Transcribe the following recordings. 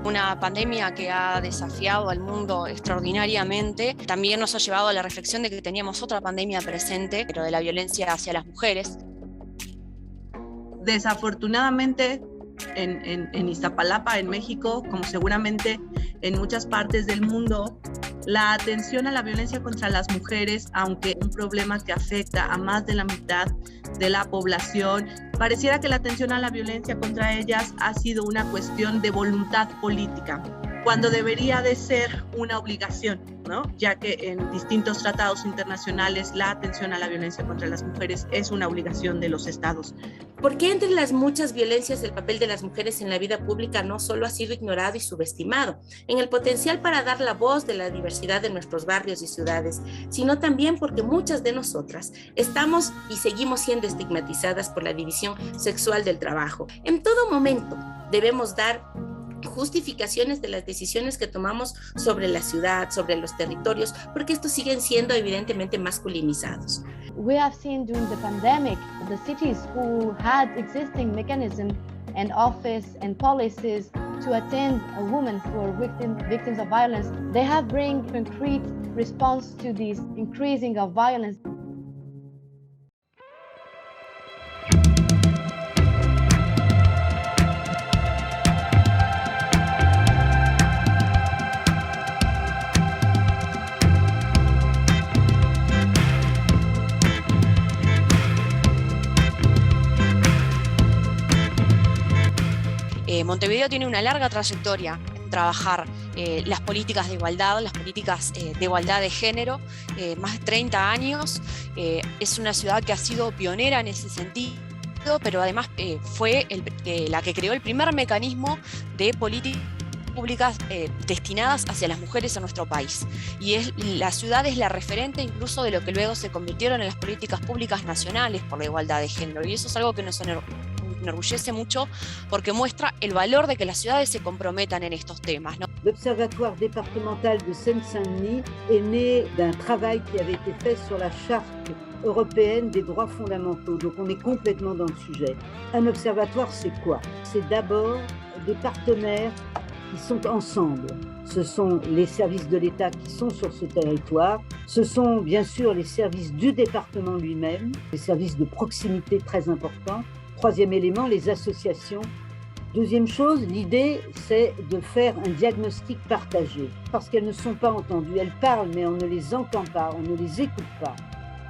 Una pandemia que ha desafiado al mundo extraordinariamente, también nos ha llevado a la reflexión de que teníamos otra pandemia presente, pero de la violencia hacia las mujeres. Desafortunadamente, en Iztapalapa, en México, como seguramente en muchas partes del mundo, la atención a la violencia contra las mujeres, aunque un problema que afecta a más de la mitad de la población, pareciera que la atención a la violencia contra ellas ha sido una cuestión de voluntad política, cuando debería de ser una obligación, ¿no? Ya que en distintos tratados internacionales la atención a la violencia contra las mujeres es una obligación de los estados. ¿Por qué entre las muchas violencias el papel de las mujeres en la vida pública no solo ha sido ignorado y subestimado en el potencial para dar la voz de la diversidad de nuestros barrios y ciudades, sino también porque muchas de nosotras estamos y seguimos siendo estigmatizadas por la división sexual del trabajo? En todo momento debemos dar justificaciones de las decisiones que tomamos sobre la ciudad, sobre los territorios, porque estos siguen siendo evidentemente masculinizados. We have seen during the pandemic, the cities who had existing mechanisms and office and policies to attend a woman who are victims of violence, they have bring concrete response to this increasing of violence. Montevideo tiene una larga trayectoria en trabajar las políticas de igualdad, las políticas de igualdad de género, más de 30 años. Es una ciudad que ha sido pionera en ese sentido, pero además fue la que creó el primer mecanismo de políticas públicas destinadas hacia las mujeres en nuestro país. Y la ciudad es la referente incluso de lo que luego se convirtieron en las políticas públicas nacionales por la igualdad de género. Y eso es algo que nos enorgullece mucho porque muestra el valor de que las ciudades se comprometan en estos temas, ¿no? L'Observatoire départemental de Seine-Saint-Denis est né d'un travail qui avait été fait sur la Charte européenne des droits fondamentaux. Donc on est complètement dans le sujet. Un observatoire, c'est quoi? C'est d'abord des partenaires qui sont ensemble. Ce sont les services de l'État qui sont sur ce territoire. Ce sont bien sûr les services du département lui-même, les services de proximité très importants. Troisième élément, les associations. Deuxième chose, l'idée, c'est de faire un diagnostic partagé, parce qu'elles ne sont pas entendues. Elles parlent, mais on ne les entend pas, on ne les écoute pas.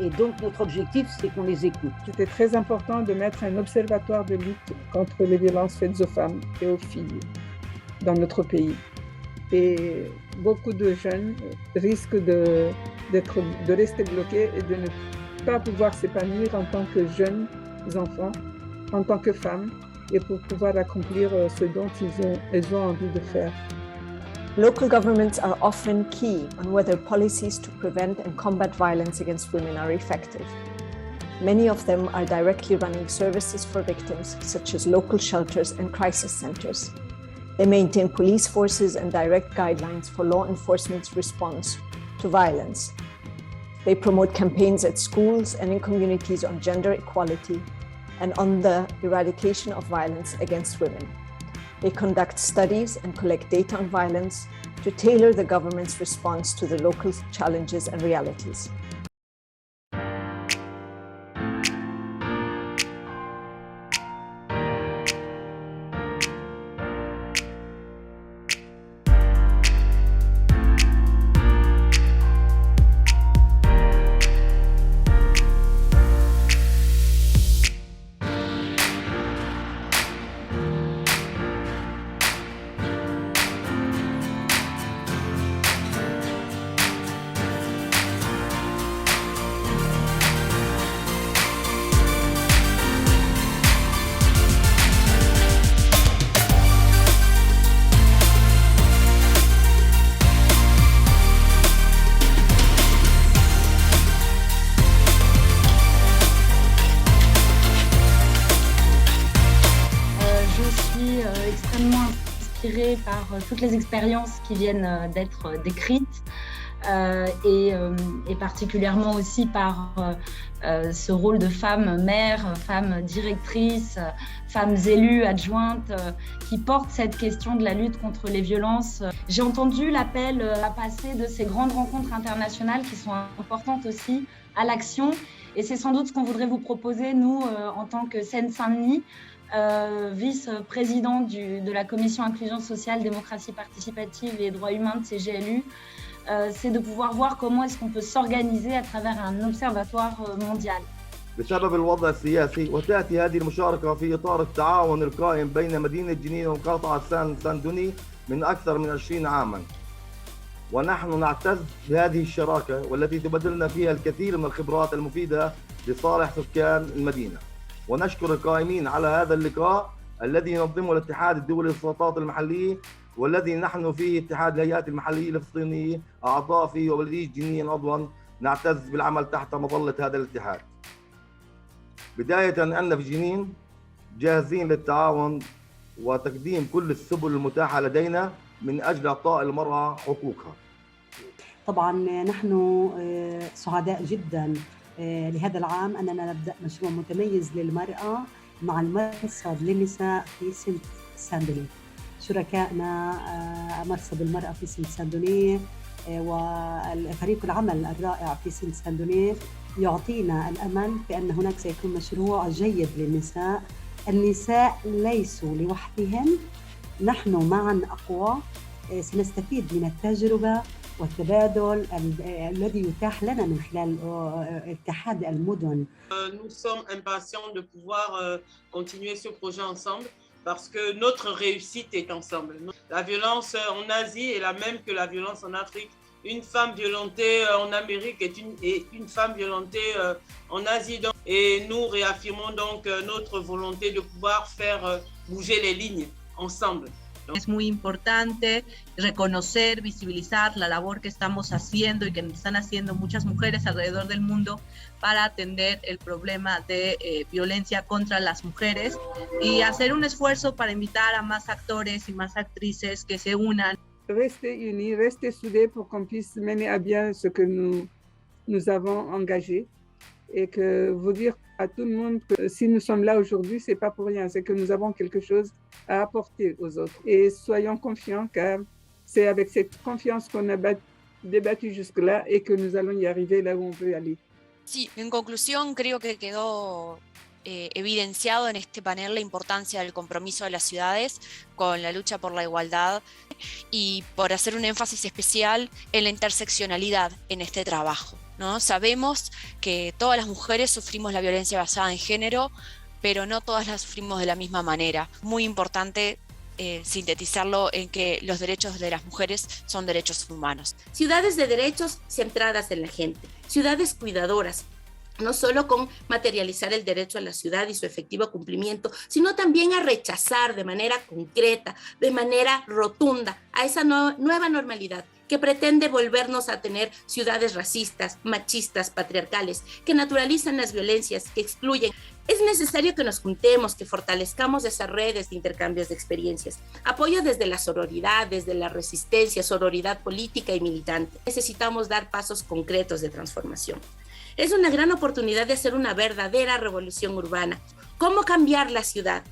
Et donc, notre objectif, c'est qu'on les écoute. C'était très important de mettre un observatoire de lutte contre les violences faites aux femmes et aux filles dans notre pays. Et beaucoup de jeunes risquent de rester bloqués et de ne pas pouvoir s'épanouir en tant que jeunes enfants, en tant que femmes, et pour pouvoir accomplir ce dont elles ont envie de faire. Local governments are often key on whether policies to prevent and combat violence against women are effective. Many of them are directly running services for victims, such as local shelters and crisis centers. They maintain police forces and direct guidelines for law enforcement's response to violence. They promote campaigns at schools and in communities on gender equality and on the eradication of violence against women. They conduct studies and collect data on violence to tailor the government's response to the local challenges and realities. Extrêmement inspirée par toutes les expériences qui viennent d'être décrites. et particulièrement aussi par ce rôle de femme mère, femme directrice, femmes élues, adjointes, qui portent cette question de la lutte contre les violences. J'ai entendu l'appel à passer de ces grandes rencontres internationales qui sont importantes aussi à l'action. Et c'est sans doute ce qu'on voudrait vous proposer, nous, en tant que Seine-Saint-Denis, vice-présidente de la commission inclusion sociale, démocratie participative et droits humains de CGLU, c'est de pouvoir voir comment est-ce qu'on peut s'organiser à travers un observatoire mondial. بسبب الوضع السياسي وتأتي هذه المشاركة في إطار التعاون القائم بين مدينة جنين ومقاطعة سان-دوني من أكثر من 20 عاماً. ونحن نعتز بهذه الشراكة والتي تبادلنا فيها الكثير من الخبرات المفيدة لصالح سكان المدينة. ونشكر القائمين على هذا اللقاء الذي ينظمه الاتحاد الدولي للسلطات المحلية والذي نحن فيه اتحاد الهيئات المحلية الفلسطينية أعضاء فيه وبلدية جنين عضواً نعتز بالعمل تحت مظلة هذا الاتحاد. بداية أن في جنين جاهزين للتعاون وتقديم كل السبل المتاحة لدينا من أجل إعطاء المرأة حقوقها. طبعا نحن سعداء جدا لهذا العام أننا نبدأ مشروع متميز للمرأة مع المرصد للنساء في سان-دوني. شركائنا مرصد المرأة في سان-دوني وفريق العمل الرائع في سان-دوني يعطينا الأمل بأن هناك سيكون مشروع جيد للنساء. النساء ليسوا لوحدهم، نحن معا أقوى. سنستفيد من التجربة والتبادل الذي يتاح لنا من خلال اتحاد المدن. Nous sommes impatients de pouvoir continuer ce projet ensemble parce que notre réussite est ensemble. La violence en Asie est la même que la violence en Afrique. Une femme violentée en Amérique est une femme violentée en Asie. Et nous réaffirmons donc notre volonté de pouvoir faire bouger les lignes ensemble. Es muy importante reconocer, visibilizar la labor que estamos haciendo y que están haciendo muchas mujeres alrededor del mundo para atender el problema de violencia contra las mujeres y hacer un esfuerzo para invitar a más actores y más actrices que se unan. Rester unis, rester soudés pour qu'on puisse mener à bien ce que nous avons engagé et que vous dire à tout le monde que si nous sommes là aujourd'hui, c'est pas pour rien, c'est que nous avons quelque chose à apporter aux autres. Et soyons confiants car c'est avec cette confiance qu'on a débattu jusque-là et que nous allons y arriver là où on veut aller. Sí, en conclusión creo que quedó evidenciado en este panel la importancia del compromiso de las ciudades con la lucha por la igualdad y por hacer un énfasis especial en la interseccionalidad en este trabajo, ¿no? Sabemos que todas las mujeres sufrimos la violencia basada en género, pero no todas la sufrimos de la misma manera. Muy importante sintetizarlo en que los derechos de las mujeres son derechos humanos. Ciudades de derechos centradas en la gente, ciudades cuidadoras, no solo con materializar el derecho a la ciudad y su efectivo cumplimiento, sino también a rechazar de manera concreta, de manera rotunda, a esa nueva normalidad que pretende volvernos a tener ciudades racistas, machistas, patriarcales, que naturalizan las violencias, que excluyen. Es necesario que nos juntemos, que fortalezcamos esas redes de intercambios de experiencias. Apoyo desde la sororidad, desde la resistencia, sororidad política y militante. Necesitamos dar pasos concretos de transformación. Es una gran oportunidad de hacer una verdadera revolución urbana. ¿Cómo cambiar la ciudad?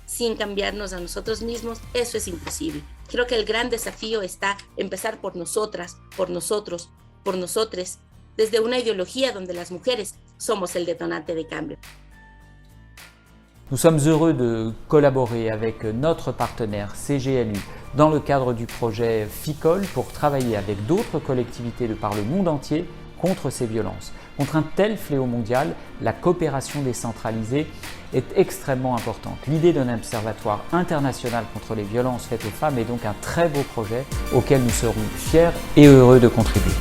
Sin cambiarnos a nosotros mismos, eso es imposible. Creo que el gran desafío está empezar por nosotras, por nosotros, por nosotres, desde una ideología donde las mujeres somos el detonante de cambio. Nous sommes heureux de collaborer avec notre partenaire CGLU dans le cadre du projet FICOL pour travailler avec d'autres collectivités de par le monde entier contre ces violences. Contre un tel fléau mondial, la coopération décentralisée est extrêmement importante. L'idée d'un observatoire international contre les violences faites aux femmes est donc un très beau projet auquel nous serons fiers et heureux de contribuer.